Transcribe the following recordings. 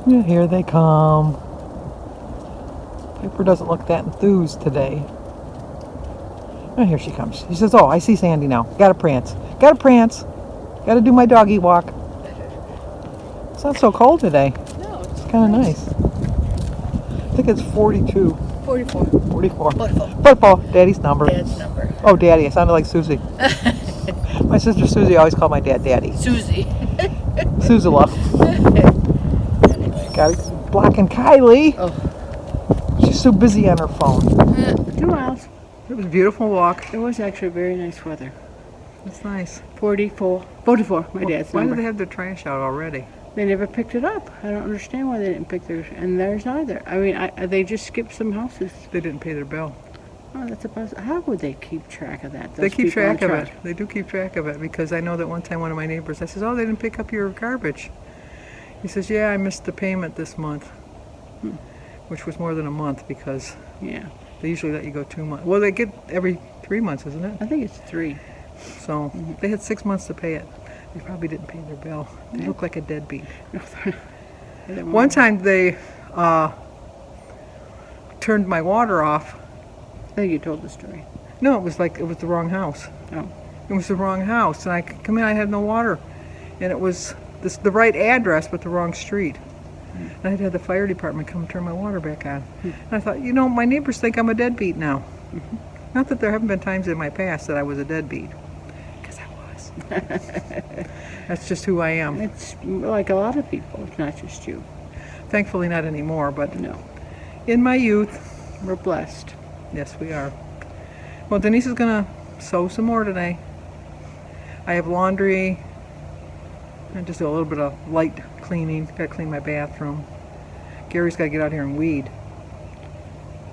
Yeah, here they come. Piper doesn't look that enthused today. Oh, here she comes. She says, oh, I see Sandy now. Gotta prance. Gotta prance. Gotta do my doggy walk. It's not so cold today. No, It's kind of nice. I think it's 42. 44. 44. 44. 44. Daddy's number. Dad's number. Oh, Daddy. I sounded like Susie. My sister Susie always called my dad Daddy. Susie. Susula. Got blocking Kylie. Oh. She's so busy on her phone. 2 miles. It was a beautiful walk. It was actually very nice weather. It's nice. 44, my dad's Why number. do they have their trash out already? They never picked it up. I don't understand why they didn't pick theirs, and theirs either. I mean, they just skipped some houses. They didn't pay their bill. Oh, that's a how would they keep track of that? They keep track of it. They do keep track of it because I know that one time one of my neighbors, I says, oh, they didn't pick up your garbage. He says, yeah, I missed the payment this month, which was more than a month because Yeah, they usually let you go 2 months. Well, they get every 3 months, isn't it? I think it's 3. So they had 6 months to pay it. They probably didn't pay their bill. They look like a deadbeat. One time they turned my water off. I think you told the story. No, it was the wrong house. Oh. It was the wrong house, and I come in, I had no water, and it was the right address but the wrong street. And I had to have the fire department come turn my water back on. And I thought, my neighbors think I'm a deadbeat now. Not that there haven't been times in my past that I was a deadbeat, because I was. That's just who I am. It's like a lot of people. It's not just you. Thankfully, not anymore, but No, in my youth, we're blessed. yes, we are. Well, Denise is gonna sew some more today. I have laundry. And just do a little bit of light cleaning. Got to clean my bathroom. Gary's got to get out here and weed.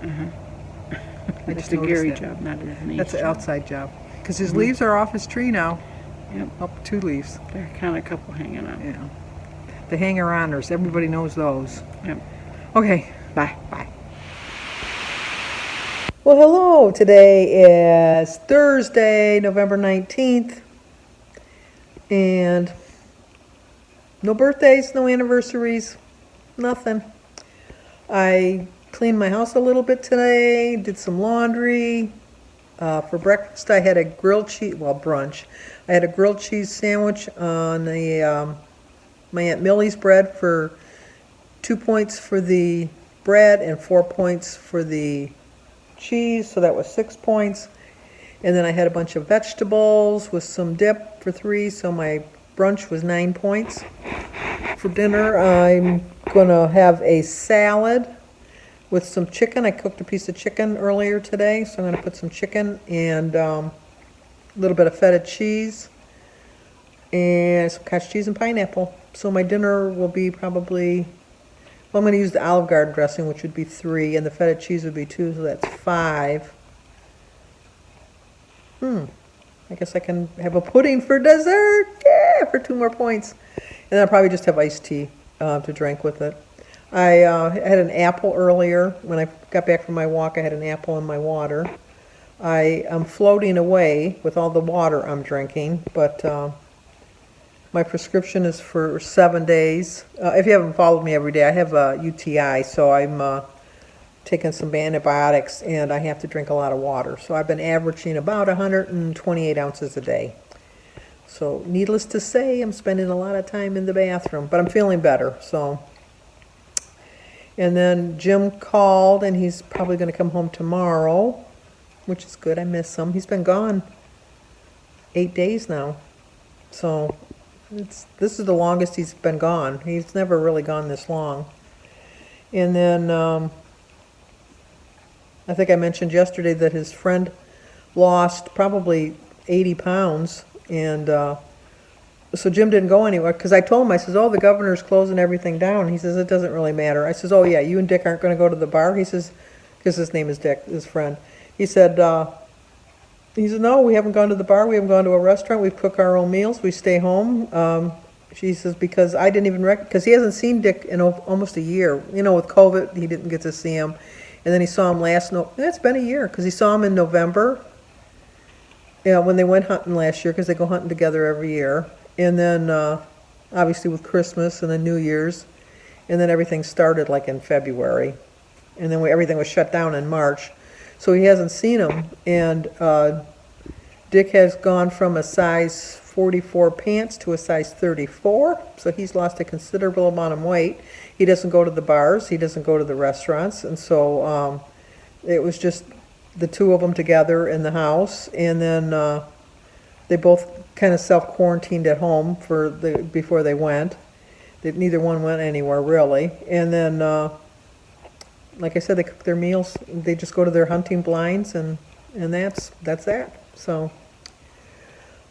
I It's just a noticed Gary that. job, not a Denise That's an job. outside job. Because his leaves are off his tree now. Yep. Up 2 leaves. There are kind of a couple hanging out. Yeah. The hanger-oners. Everybody knows those. Yep. Okay. Bye. Bye. Well, hello. Today is Thursday, November 19th. And no birthdays, no anniversaries, nothing. I cleaned my house a little bit today, did some laundry. For breakfast, I had a grilled cheese, brunch. I had a grilled cheese sandwich on my Aunt Millie's bread for 2 points for the bread and 4 points for the cheese, so that was 6 points. And then I had a bunch of vegetables with some dip for 3, so my brunch was 9 points. For dinner, I'm going to have a salad with some chicken. I cooked a piece of chicken earlier today, so I'm going to put some chicken and a little bit of feta cheese and some cottage cheese and pineapple. So my dinner will be probably, I'm going to use the Olive Garden dressing, which would be 3, and the feta cheese would be 2, so that's 5. I guess I can have a pudding for dessert. Yeah, for 2 more points. And then I'll probably just have iced tea to drink with it. I had an apple earlier. When I got back from my walk, I had an apple in my water. I am floating away with all the water I'm drinking, but my prescription is for 7 days. If you haven't followed me every day, I have a UTI, so I'm taking some antibiotics, and I have to drink a lot of water. So I've been averaging about 128 ounces a day. So needless to say, I'm spending a lot of time in the bathroom, but I'm feeling better. So, and then Jim called, and he's probably going to come home tomorrow, which is good. I miss him. He's been gone 8 days now. So this is the longest he's been gone. He's never really gone this long. And then I think I mentioned yesterday that his friend lost probably 80 pounds, and so Jim didn't go anywhere, because I told him, I says, oh, the governor's closing everything down. He says, it doesn't really matter. I says, oh, yeah, you and Dick aren't going to go to the bar? He says, because his name is Dick, his friend. He said, no, we haven't gone to the bar. We haven't gone to a restaurant. We cook our own meals. We stay home. She says, because I didn't even because he hasn't seen Dick in almost a year. You know, with COVID, he didn't get to see him. And then he saw him it's been a year, because he saw him in November, when they went hunting last year, because they go hunting together every year. And then, obviously, with Christmas and then New Year's. and then everything started like in February, and then everything was shut down in March. So he hasn't seen them, and Dick has gone from a size 44 pants to a size 34, so he's lost a considerable amount of weight. He doesn't go to the bars, he doesn't go to the restaurants, and so it was just the two of them together in the house, and then they both kind of self-quarantined at home before they went. Neither one went anywhere really, and then like I said, they cook their meals. They just go to their hunting blinds, and that's that. So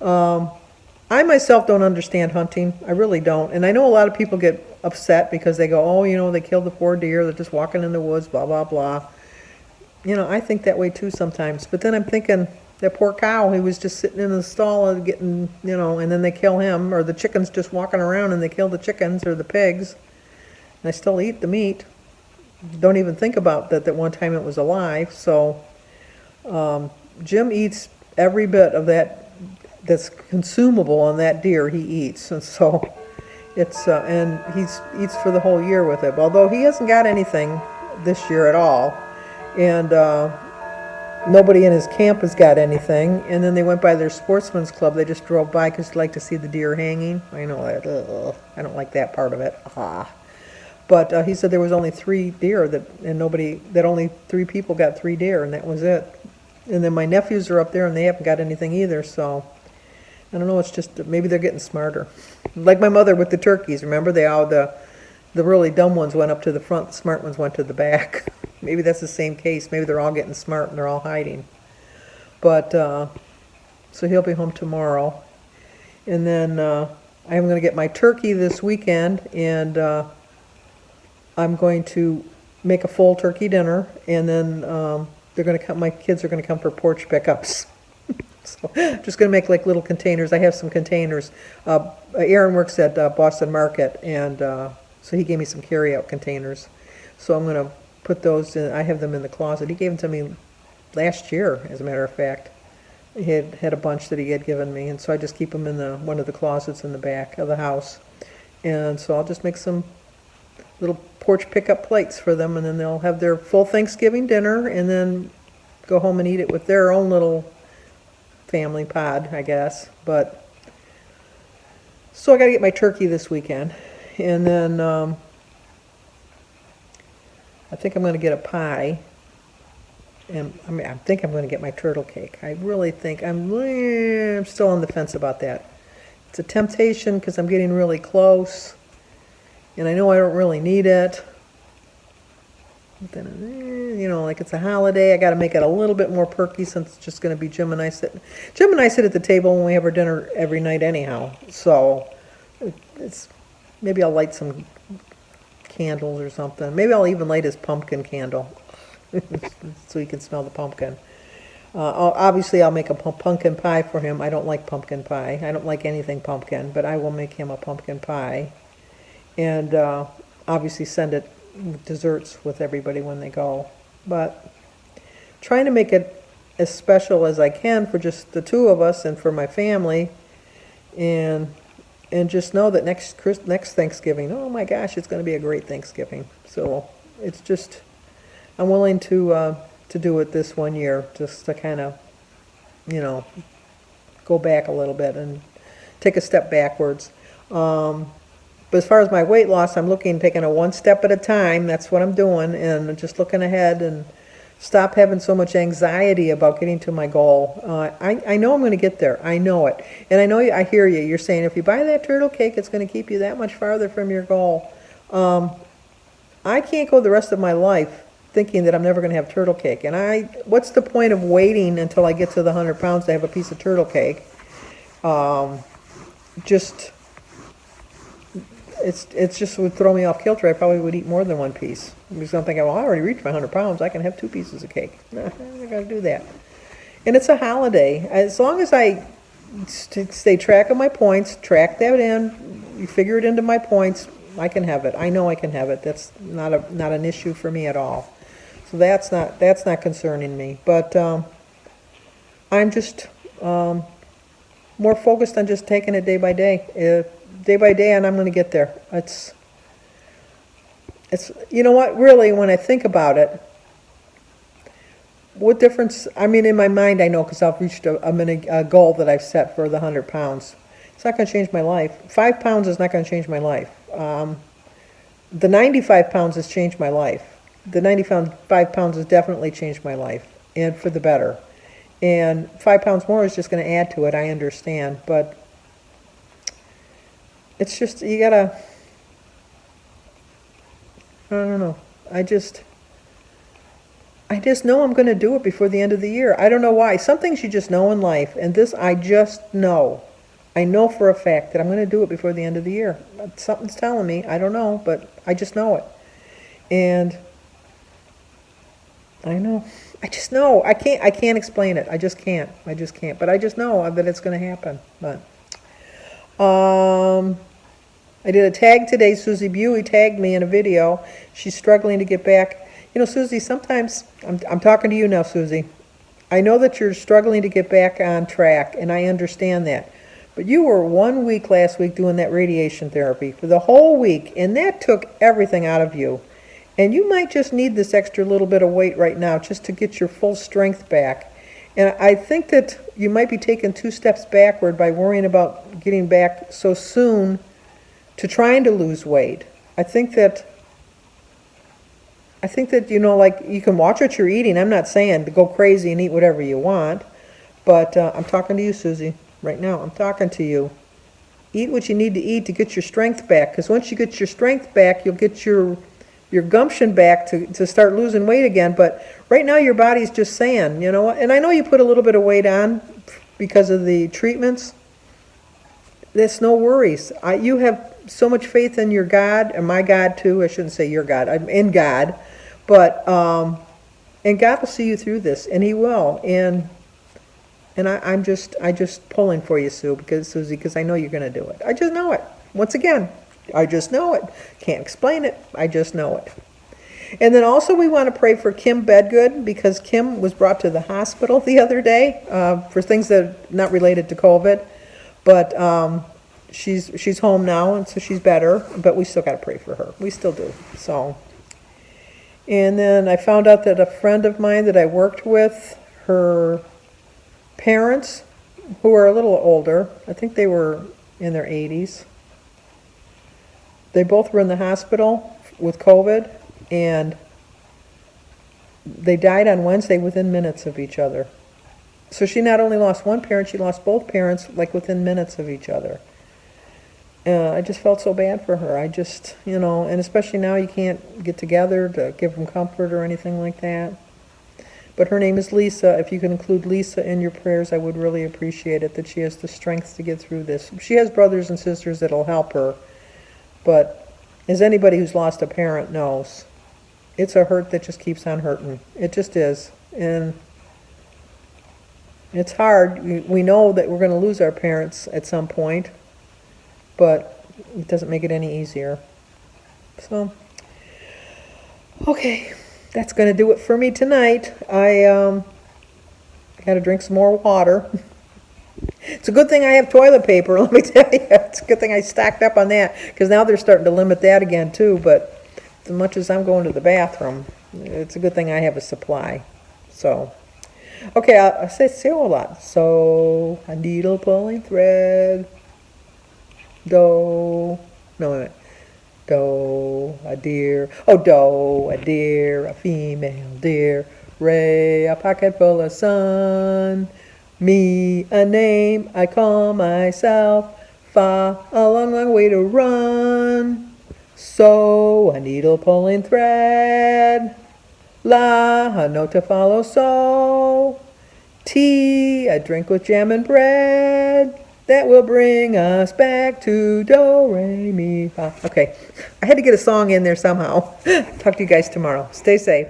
I myself don't understand hunting. I really don't. And I know a lot of people get upset because they go, oh, you know, they killed the poor deer. They're just walking in the woods, blah, blah, blah. You know, I think that way too sometimes. But then I'm thinking, that poor cow, he was just sitting in the stall and getting, you know, and then they kill him. Or the chicken's just walking around and they kill the chickens or the pigs. And I still eat the meat. Don't even think about that one time it was alive. So Jim eats every bit of that that's consumable on that deer he eats, and so it's and he eats for the whole year with it. Although he hasn't got anything this year at all, and nobody in his camp has got anything. And then they went by their sportsman's club. They just drove by because they like to see the deer hanging. I know that. I don't like that part of it. But he said there was only 3 deer only 3 people got 3 deer, and that was it. And then my nephews are up there, and they haven't got anything either. So I don't know. It's just maybe they're getting smarter. Like my mother with the turkeys. Remember, the really dumb ones went up to the front, the smart ones went to the back. Maybe that's the same case. Maybe they're all getting smart and they're all hiding. But so he'll be home tomorrow, and then I'm going to get my turkey this weekend, and I'm going to make a full turkey dinner, and then they're going to come. My kids are going to come for porch pickups. So I'm just going to make like little containers. I have some containers. Aaron works at Boston Market, and so he gave me some carry-out containers. So I'm going to put those in. I have them in the closet. He gave them to me last year, as a matter of fact. He had a bunch that he had given me, and so I just keep them in one of the closets in the back of the house. And so I'll just make some little porch pickup plates for them, and then they'll have their full Thanksgiving dinner, and then go home and eat it with their own little family pod, I guess. But so I got to get my turkey this weekend, and then I think I'm going to get a pie, and I think I'm going to get my turtle cake. I really think I'm still on the fence about that. It's a temptation because I'm getting really close, and I know I don't really need it. But then, you know, like it's a holiday, I got to make it a little bit more perky since it's just going to be Jim and I sit. Jim and I sit at the table when we have our dinner every night anyhow. So maybe I'll light some candles or something. Maybe I'll even light his pumpkin candle so he can smell the pumpkin. Obviously, I'll make a pumpkin pie for him. I don't like pumpkin pie. I don't like anything pumpkin, but I will make him a pumpkin pie. And obviously send it desserts with everybody when they go. But trying to make it as special as I can for just the two of us and for my family, and just know that next Thanksgiving, oh my gosh, it's going to be a great Thanksgiving. So it's just, I'm willing to do it this one year, just to kind of, you know, go back a little bit and take a step backwards. But as far as my weight loss, I'm taking it one step at a time. That's what I'm doing, and just looking ahead and stop having so much anxiety about getting to my goal. I know I'm going to get there. I know it. And I hear you. You're saying if you buy that turtle cake, it's going to keep you that much farther from your goal. I can't go the rest of my life thinking that I'm never going to have turtle cake. And what's the point of waiting until I get to the 100 pounds to have a piece of turtle cake? It's just would throw me off kilter. I probably would eat more than one piece. Because I'm thinking, well, I already reached my 100 pounds. I can have 2 pieces of cake. No, I'm not going to do that. And it's a holiday. As long as I stay track of my points, track that in, you figure it into my points, I can have it. I know I can have it. That's not an issue for me at all. So that's not concerning me. But I'm just more focused on just taking it day by day. Day by day, and I'm going to get there. It's, you know what, really, when I think about it, what difference, I mean, in my mind, I know, because I've reached a goal that I've set for the 100 pounds. It's not going to change my life. 5 pounds is not going to change my life. The 95 pounds has changed my life. The 95 pounds has definitely changed my life, and for the better. And 5 pounds more is just going to add to it, I understand. But it's just, you gotta, I don't know. I just know I'm going to do it before the end of the year. I don't know why. Some things you just know in life, and this I just know. I know for a fact that I'm going to do it before the end of the year. Something's telling me. I don't know, but I just know it. And I know. I just know. I can't explain it. I just can't. But I just know that it's going to happen. But I did a tag today. Susie Buey tagged me in a video. She's struggling to get back. You know, Susie, sometimes, I'm talking to you now, Susie. I know that you're struggling to get back on track, and I understand that. But you were 1 week last week doing that radiation therapy for the whole week, and that took everything out of you. And you might just need this extra little bit of weight right now just to get your full strength back. And I think that you might be taking 2 steps backward by worrying about getting back so soon to trying to lose weight. I think that, you know, like, you can watch what you're eating. I'm not saying to go crazy and eat whatever you want, but I'm talking to you, Susie, right now. I'm talking to you. Eat what you need to eat to get your strength back, because once you get your strength back, you'll get your gumption back to start losing weight again. But right now your body's just saying, you know what, and I know you put a little bit of weight on because of the treatments. That's no worries. You have so much faith in your God, and my God too. I shouldn't say your God. I'm in God. But, and God will see you through this, and He will. And I'm just pulling for you, Susie, because I know you're going to do it. I just know it. Once again, I just know it. Can't explain it. I just know it. And then also we want to pray for Kim Bedgood, because Kim was brought to the hospital the other day for things that are not related to COVID. But she's home now, and so she's better. But we still got to pray for her. We still do. So. And then I found out that a friend of mine that I worked with, her parents, who are a little older, I think they were in their 80s, they both were in the hospital with COVID, and they died on Wednesday within minutes of each other. So she not only lost one parent, she lost both parents, like, within minutes of each other. I just felt so bad for her. I just, you know, and especially now you can't get together to give them comfort or anything like that. But her name is Lisa. If you can include Lisa in your prayers, I would really appreciate it, that she has the strength to get through this. She has brothers and sisters that'll help her. But as anybody who's lost a parent knows, it's a hurt that just keeps on hurting. It just is. And it's hard. We know that we're going to lose our parents at some point, but it doesn't make it any easier. So, okay, that's going to do it for me tonight. I got to drink some more water. It's a good thing I have toilet paper, let me tell you. It's a good thing I stacked up on that, because now they're starting to limit that again too. But as much as I'm going to the bathroom, it's a good thing I have a supply. So, okay, I say a lot. So, a needle pulling thread. Do, no, wait a minute. Do, a deer. Oh, do, a deer, a female deer. Ray, a pocket full of sun. Me, a name I call myself. Fa, a long, long way to run. So, a needle pulling thread. La, a note to follow. So, tea, a drink with jam and bread. That will bring us back to do, re, mi, fa. Okay, I had to get a song in there somehow. Talk to you guys tomorrow. Stay safe.